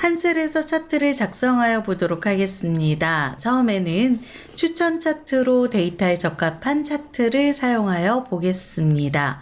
한셀에서 차트를 작성하여 보도록 하겠습니다. 처음에는 추천 차트로 데이터에 적합한 차트를 사용하여 보겠습니다.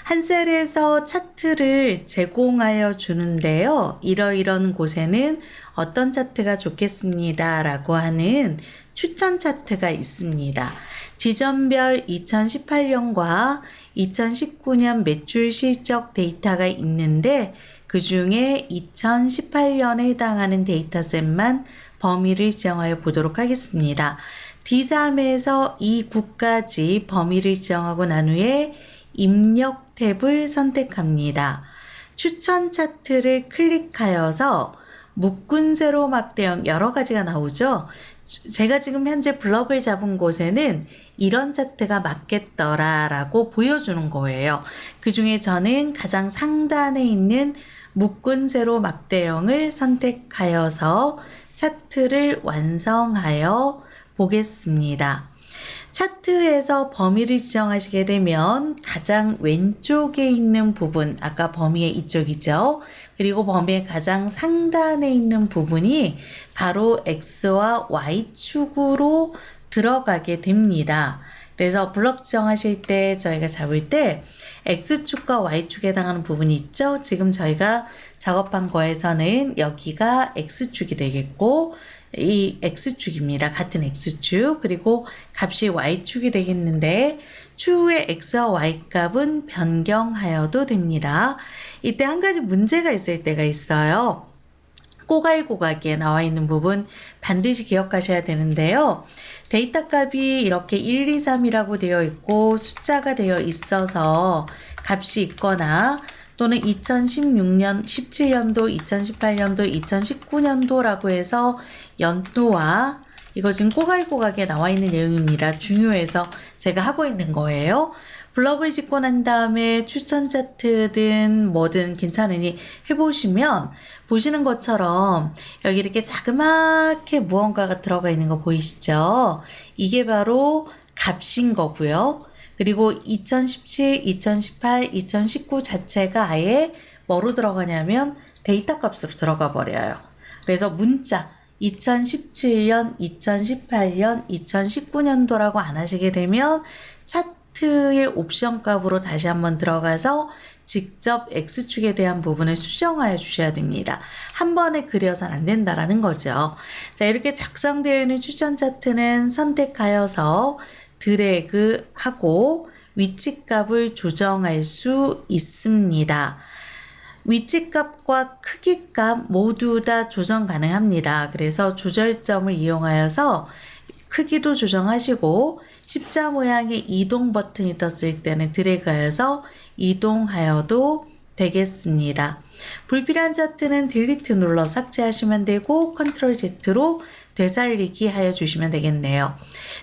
한셀에서 차트를 제공하여 주는데요. 이러이런 곳에는 어떤 차트가 좋겠습니다 라고 하는 추천 차트가 있습니다. 지점별 2018년과 2019년 매출 실적 데이터가 있는데 그 중에 2018년에 해당하는 데이터셋만 범위를 지정하여 보도록 하겠습니다. D3에서 E9까지 범위를 지정하고 난 후에 입력 탭을 선택합니다. 추천 차트를 클릭하여서 묶은 세로 막대형 여러 가지가 나오죠. 제가 지금 현재 블럭을 잡은 곳에는 이런 차트가 맞겠더라라고 보여주는 거예요. 그 중에 저는 가장 상단에 있는 묶은 세로 막대형을 선택하여서 차트를 완성하여 보겠습니다. 차트에서 범위를 지정하시게 되면 가장 왼쪽에 있는 부분, 아까 범위의 이쪽이죠. 그리고 범위의 가장 상단에 있는 부분이 바로 X와 Y축으로 들어가게 됩니다. 그래서 블럭 지정하실 때 저희가 잡을 때 X축과 Y축에 해당하는 부분이 있죠. 지금 저희가 작업한 거에서는 여기가 X축이 되겠고 이 X축입니다. 같은 X축. 그리고 값이 Y축이 되겠는데 추후에 X와 Y 값은 변경하여도 됩니다. 이때 한 가지 문제가 있을 때가 있어요. 꼬갈꼬갈하게 나와 있는 부분 반드시 기억하셔야 되는데요. 데이터 값이 이렇게 1, 2, 3이라고 되어 있고 숫자가 되어 있어서 값이 있거나 또는 2016년, 17년도, 2018년도, 2019년도라고 해서 연도와 이거 지금 꼬갈꼬갈하게 나와 있는 내용입니다. 중요해서 제가 하고 있는 거예요. 블럭을 짓고 난 다음에 추천 차트든 뭐든 괜찮으니 해보시면 보시는 것처럼 여기 이렇게 자그맣게 무언가가 들어가 있는 거 보이시죠? 이게 바로 값인 거고요. 그리고 2017, 2018, 2019 자체가 아예 뭐로 들어가냐면 데이터 값으로 들어가 버려요. 그래서 문자 2017년, 2018년, 2019년도라고 안 하시게 되면 차트의 옵션 값으로 다시 한번 들어가서 직접 X축에 대한 부분을 수정하여 주셔야 됩니다. 한 번에 그려서는 안 된다라는 거죠. 자, 이렇게 작성되어 있는 추천 차트는 선택하여서 드래그 하고 위치 값을 조정할 수 있습니다. 위치 값과 크기 값 모두 다 조정 가능합니다. 그래서 조절점을 이용하여서 크기도 조정하시고 십자 모양의 이동 버튼이 떴을 때는 드래그하여서 이동하여도 되겠습니다. 불필요한 차트는 딜리트 눌러 삭제하시면 되고 컨트롤 Z로 되살리기 하여 주시면 되겠네요.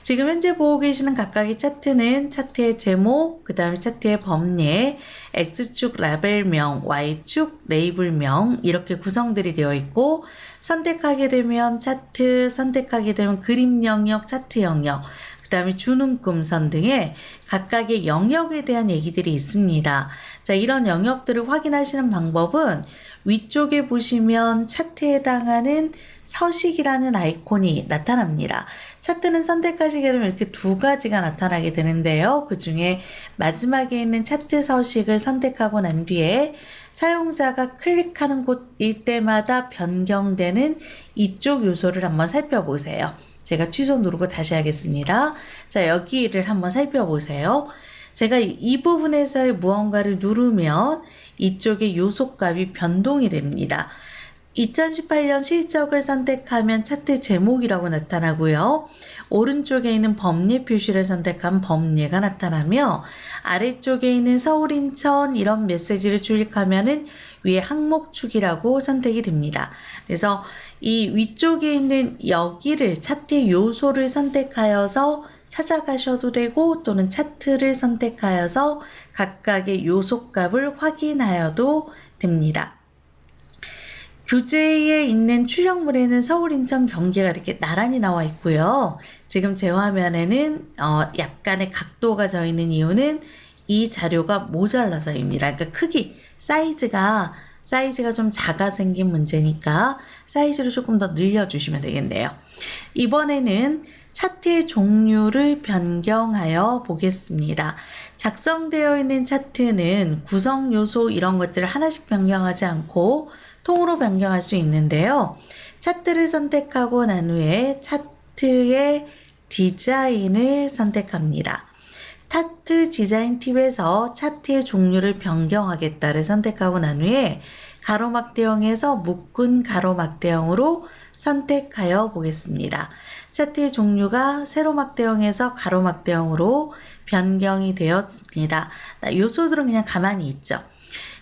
지금 현재 보고 계시는 각각의 차트는 차트의 제목, 그 다음에 차트의 범례, X축 라벨명, Y축 레이블명 이렇게 구성들이 되어 있고 선택하게 되면 차트, 선택하게 되면 그림 영역, 차트 영역, 그 다음에 주눈금선 등의 각각의 영역에 대한 얘기들이 있습니다. 자, 이런 영역들을 확인하시는 방법은 위쪽에 보시면 차트에 해당하는 서식이라는 아이콘이 나타납니다. 차트는 선택하시게 되면 이렇게 두 가지가 나타나게 되는데요. 그 중에 마지막에 있는 차트 서식을 선택하고 난 뒤에 사용자가 클릭하는 곳일 때마다 변경되는 이쪽 요소를 한번 살펴보세요. 제가 취소 누르고 다시 하겠습니다. 자, 여기를 한번 살펴보세요. 제가 이 부분에서의 무언가를 누르면 이쪽의 요소값이 변동이 됩니다. 2018년 실적을 선택하면 차트 제목이라고 나타나고요. 오른쪽에 있는 범례 표시를 선택하면 범례가 나타나며 아래쪽에 있는 서울, 인천 이런 메시지를 클릭하면은 위에 항목축이라고 선택이 됩니다. 그래서 이 위쪽에 있는 여기를 차트의 요소를 선택하여서 찾아가셔도 되고 또는 차트를 선택하여서 각각의 요소값을 확인하여도 됩니다. 교재에 있는 출력물에는 서울, 인천, 경기가 이렇게 나란히 나와 있고요. 지금 제 화면에는 약간의 각도가 져 있는 이유는 이 자료가 모자라서입니다. 그러니까 크기, 사이즈가 사이즈가 좀 작아 생긴 문제니까 사이즈를 조금 더 늘려주시면 되겠네요. 이번에는 차트의 종류를 변경하여 보겠습니다. 작성되어 있는 차트는 구성 요소 이런 것들을 하나씩 변경하지 않고 통으로 변경할 수 있는데요. 차트를 선택하고 난 후에 차트의 디자인을 선택합니다. 차트 디자인 팁에서 차트의 종류를 변경하겠다를 선택하고 난 후에 가로막대형에서 묶은 가로막대형으로 선택하여 보겠습니다. 차트의 종류가 세로막대형에서 가로막대형으로 변경이 되었습니다. 요소들은 그냥 가만히 있죠.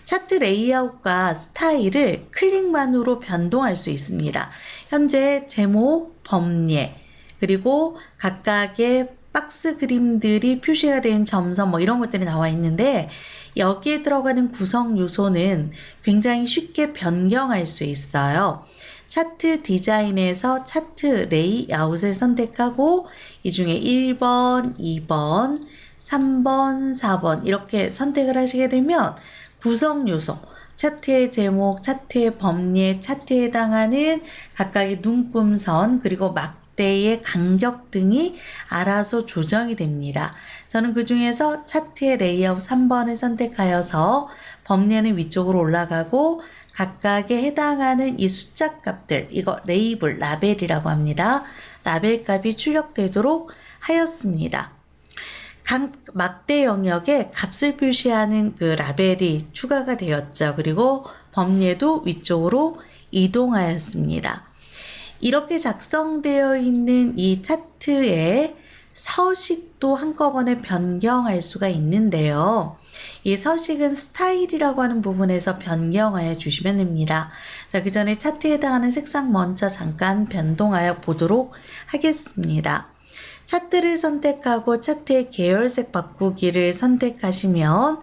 차트 레이아웃과 스타일을 클릭만으로 변동할 수 있습니다. 현재 제목, 범례, 그리고 각각의 박스 그림들이 표시가 된 점선 뭐 이런 것들이 나와 있는데 여기에 들어가는 구성 요소는 굉장히 쉽게 변경할 수 있어요. 차트 디자인에서 차트 레이아웃을 선택하고 이 중에 1번, 2번, 3번, 4번 이렇게 선택을 하시게 되면 구성 요소, 차트의 제목, 차트의 범례, 차트에 해당하는 각각의 눈금선 그리고 막대의 간격 등이 알아서 조정이 됩니다. 저는 그 중에서 차트의 레이아웃 3번을 선택하여서 범례는 위쪽으로 올라가고 각각에 해당하는 이 숫자 값들, 이거 레이블, 라벨이라고 합니다. 라벨 값이 출력되도록 하였습니다. 각 막대 영역에 값을 표시하는 그 라벨이 추가가 되었죠. 그리고 범례도 위쪽으로 이동하였습니다. 이렇게 작성되어 있는 이 차트의 서식도 한꺼번에 변경할 수가 있는데요. 이 서식은 스타일이라고 하는 부분에서 변경하여 주시면 됩니다. 자, 그 전에 차트에 해당하는 색상 먼저 잠깐 변동하여 보도록 하겠습니다. 차트를 선택하고 차트의 계열색 바꾸기를 선택하시면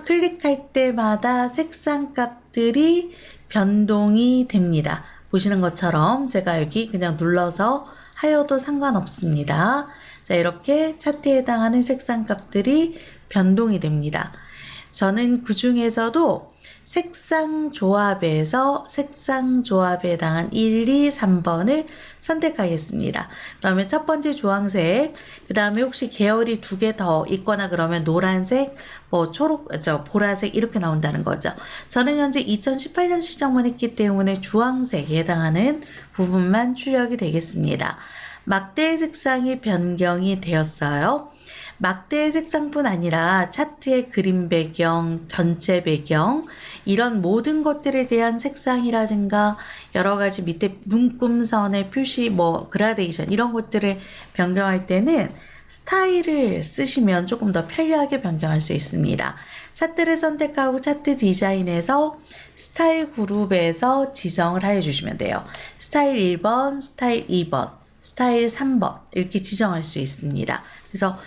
클릭할 때마다 색상 값들이 변동이 됩니다. 보시는 것처럼 제가 여기 그냥 눌러서 하여도 상관없습니다. 자, 이렇게 차트에 해당하는 색상 값들이 변동이 됩니다. 저는 그 중에서도 색상 조합에서 색상 조합에 해당한 1, 2, 3번을 선택하겠습니다. 그러면 첫 번째 주황색, 그 다음에 혹시 계열이 2개 더 있거나 그러면 노란색, 뭐 초록, 보라색 이렇게 나온다는 거죠. 저는 현재 2018년 시작만 했기 때문에 주황색에 해당하는 부분만 출력이 되겠습니다. 막대의 색상이 변경이 되었어요. 막대의 색상뿐 아니라 차트의 그림 배경, 전체 배경 이런 모든 것들에 대한 색상이라든가 여러 가지 밑에 눈금선의 표시, 뭐 그라데이션 이런 것들을 변경할 때는 스타일을 쓰시면 조금 더 편리하게 변경할 수 있습니다. 차트를 선택하고 차트 디자인에서 스타일 그룹에서 지정을 하여 주시면 돼요. 스타일 1번, 스타일 2번, 스타일 3번 이렇게 지정할 수 있습니다. 그래서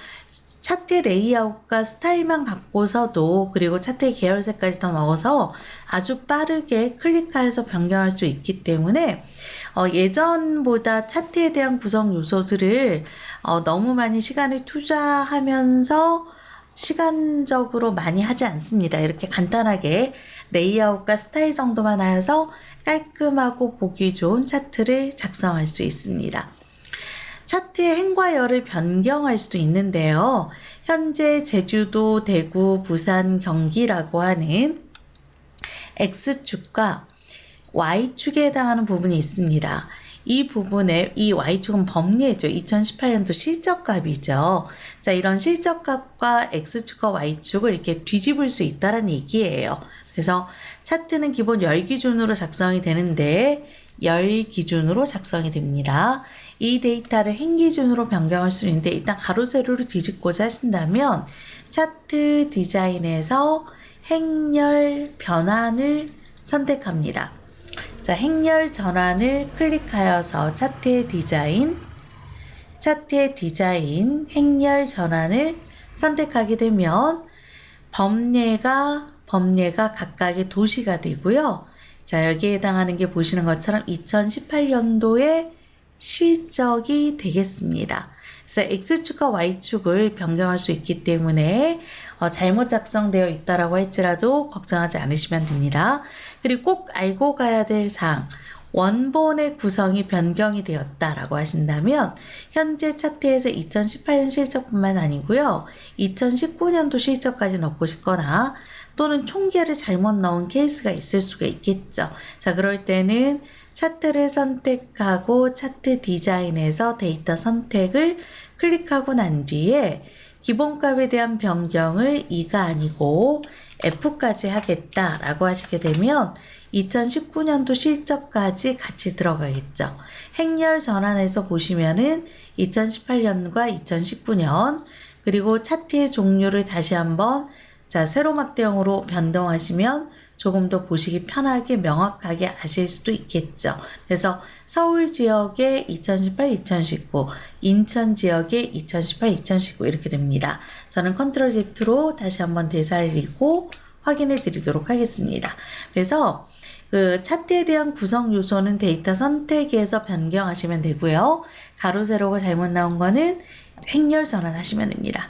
차트의 레이아웃과 스타일만 갖고서도 그리고 차트의 계열색까지 더 넣어서 아주 빠르게 클릭하여서 변경할 수 있기 때문에 예전보다 차트에 대한 구성 요소들을 너무 많이 시간을 투자하면서 시간적으로 많이 하지 않습니다. 이렇게 간단하게 레이아웃과 스타일 정도만 하여서 깔끔하고 보기 좋은 차트를 작성할 수 있습니다. 차트의 행과 열을 변경할 수도 있는데요. 현재 제주도, 대구, 부산, 경기라고 하는 X축과 Y축에 해당하는 부분이 있습니다. 이 부분에 이 Y축은 범례죠. 2018년도 실적값이죠. 자, 이런 실적값과 X축과 Y축을 이렇게 뒤집을 수 있다는 얘기예요. 그래서 차트는 기본 열 기준으로 작성이 되는데 열 기준으로 작성이 됩니다. 이 데이터를 행 기준으로 변경할 수 있는데 일단 가로 세로를 뒤집고자 하신다면 차트 디자인에서 행열 변환을 선택합니다. 자, 행열 전환을 클릭하여서 차트의 디자인, 행열 전환을 선택하게 되면 범례가 각각의 도시가 되고요. 자, 여기에 해당하는 게 보시는 것처럼 2018년도에 실적이 되겠습니다. 그래서 X축과 Y축을 변경할 수 있기 때문에 잘못 작성되어 있다라고 할지라도 걱정하지 않으시면 됩니다. 그리고 꼭 알고 가야 될 사항. 원본의 구성이 변경이 되었다라고 하신다면 현재 차트에서 2018년 실적뿐만 아니고요. 2019년도 실적까지 넣고 싶거나 또는 총계를 잘못 넣은 케이스가 있을 수가 있겠죠. 자, 그럴 때는 차트를 선택하고 차트 디자인에서 데이터 선택을 클릭하고 난 뒤에 기본값에 대한 변경을 2가 아니고 F까지 하겠다라고 하시게 되면 2019년도 실적까지 같이 들어가겠죠. 행렬 전환해서 보시면은 2018년과 2019년 그리고 차트의 종류를 다시 한번 세로막대형으로 변동하시면 조금 더 보시기 편하게 명확하게 아실 수도 있겠죠. 그래서 서울 지역의 2018, 2019, 인천 지역의 2018, 2019 이렇게 됩니다. 저는 컨트롤 Z로 다시 한번 되살리고 확인해 드리도록 하겠습니다. 그래서 그 차트에 대한 구성 요소는 데이터 선택에서 변경하시면 되고요. 가로 세로가 잘못 나온 거는 행렬 전환하시면 됩니다.